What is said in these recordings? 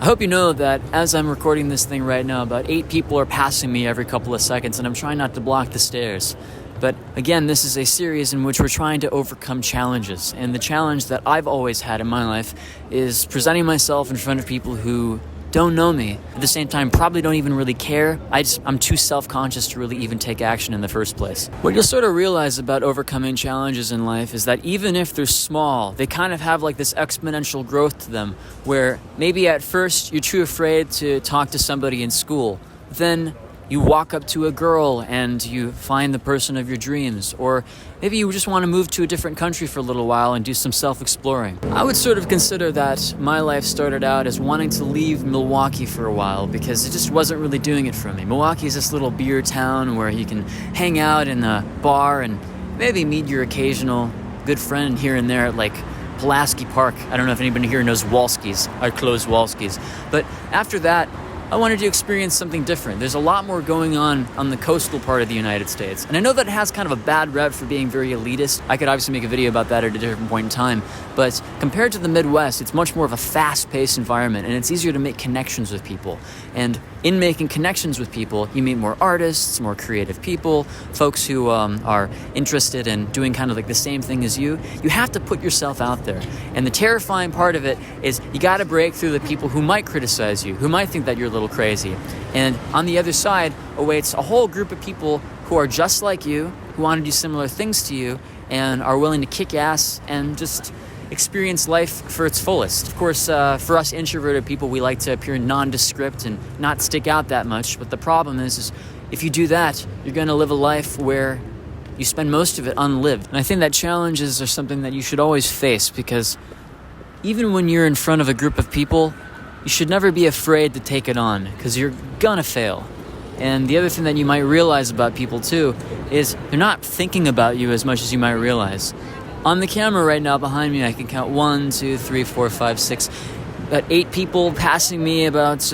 I hope you know that as I'm recording this thing right now, about 8 people are passing me every couple of seconds, and I'm trying not to block the stairs. But again, this is a series in which we're trying to overcome challenges. And the challenge that I've always had in my life is presenting myself in front of people who don't know me, at the same time probably don't even really care. I'm too self-conscious to really even take action in the first place. What you'll sort of realize about overcoming challenges in life is that even if they're small, they kind of have like this exponential growth to them, where maybe at first you're too afraid to talk to somebody in school. Then you walk up to a girl and you find the person of your dreams. Or maybe you just want to move to a different country for a little while and do some self-exploring. I would sort of consider that my life started out as wanting to leave Milwaukee for a while because it just wasn't really doing it for me. Milwaukee is this little beer town where you can hang out in a bar and maybe meet your occasional good friend here and there at like Pulaski Park. I don't know if anybody here knows Walski's. I closed Walski's. But after that, I wanted to experience something different. There's a lot more going on the coastal part of the United States. And I know that it has kind of a bad rep for being very elitist. I could obviously make a video about that at a different point in time. But compared to the Midwest, it's much more of a fast-paced environment, and it's easier to make connections with people. And in making connections with people, you meet more artists, more creative people, folks who are interested in doing kind of like the same thing as you. You have to put yourself out there. And the terrifying part of it is you got to break through the people who might criticize you, who might think that you're a little crazy. And on the other side awaits a whole group of people who are just like you, who want to do similar things to you, and are willing to kick ass and just experience life for its fullest. Of course, for us introverted people, we like to appear nondescript and not stick out that much. But the problem is if you do that, you're going to live a life where you spend most of it unlived. And I think that challenges are something that you should always face, because even when you're in front of a group of people, you should never be afraid to take it on, because you're gonna fail. And the other thing that you might realize about people too is they're not thinking about you as much as you might realize. On the camera right now behind me, I can count 1, 2, 3, 4, 5, 6, about 8 people passing me about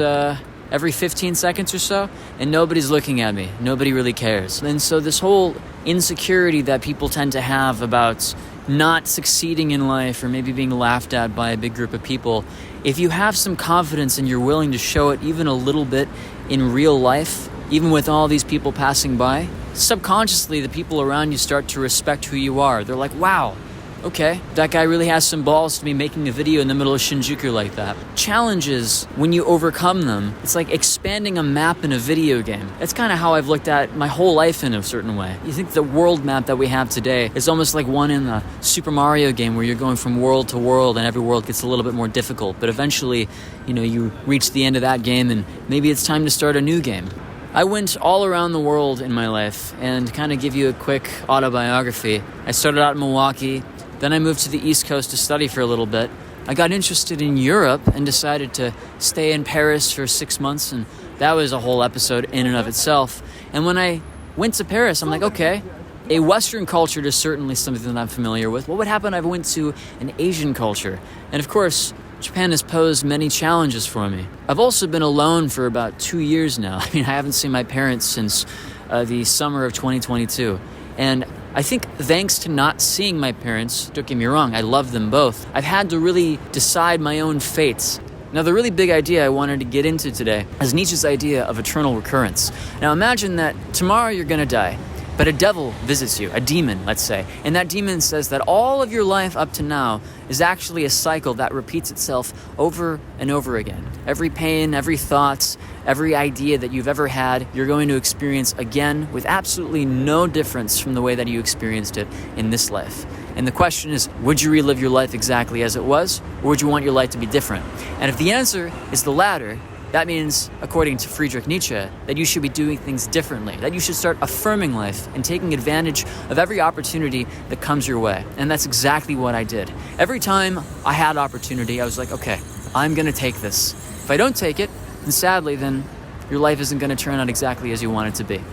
every 15 seconds or so, and nobody's looking at me. Nobody really cares. And so this whole insecurity that people tend to have about not succeeding in life, or maybe being laughed at by a big group of people, if you have some confidence and you're willing to show it even a little bit in real life, even with all these people passing by, subconsciously the people around you start to respect who you are. They're like, wow, okay, that guy really has some balls to be making a video in the middle of Shinjuku like that. Challenges, when you overcome them, it's like expanding a map in a video game. That's kind of how I've looked at my whole life in a certain way. You think the world map that we have today is almost like one in the Super Mario game where you're going from world to world and every world gets a little bit more difficult. But eventually, you reach the end of that game and maybe it's time to start a new game. I went all around the world in my life, and to kind of give you a quick autobiography, I started out in Milwaukee. Then I moved to the East Coast to study for a little bit. I got interested in Europe and decided to stay in Paris for 6 months, and that was a whole episode in and of itself. And when I went to Paris, I'm like, okay, a Western culture is certainly something that I'm familiar with. What would happen if I went to an Asian culture? And of course, Japan has posed many challenges for me. I've also been alone for about 2 years now. I haven't seen my parents since the summer of 2022. And I think thanks to not seeing my parents, don't get me wrong, I love them both, I've had to really decide my own fates. Now, the really big idea I wanted to get into today is Nietzsche's idea of eternal recurrence. Now, imagine that tomorrow you're going to die, but a devil visits you, a demon, let's say, and that demon says that all of your life up to now is actually a cycle that repeats itself over and over again. Every pain, every thought, every idea that you've ever had, you're going to experience again with absolutely no difference from the way that you experienced it in this life. And the question is, would you relive your life exactly as it was, or would you want your life to be different? And if the answer is the latter, that means, according to Friedrich Nietzsche, that you should be doing things differently, that you should start affirming life and taking advantage of every opportunity that comes your way. And that's exactly what I did. Every time I had opportunity, I was like, okay, I'm going to take this. If I don't take it, then sadly, then your life isn't going to turn out exactly as you want it to be.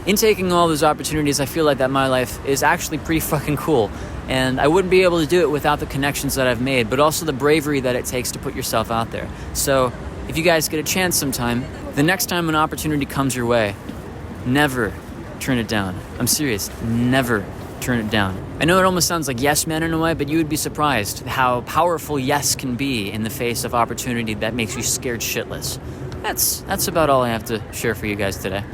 In taking all those opportunities, I feel like that my life is actually pretty fucking cool. And I wouldn't be able to do it without the connections that I've made, but also the bravery that it takes to put yourself out there. So if you guys get a chance sometime, the next time an opportunity comes your way, never turn it down. I'm serious, never turn it down. I know it almost sounds like yes men in a way, but you would be surprised how powerful yes can be in the face of opportunity that makes you scared shitless. That's about all I have to share for you guys today.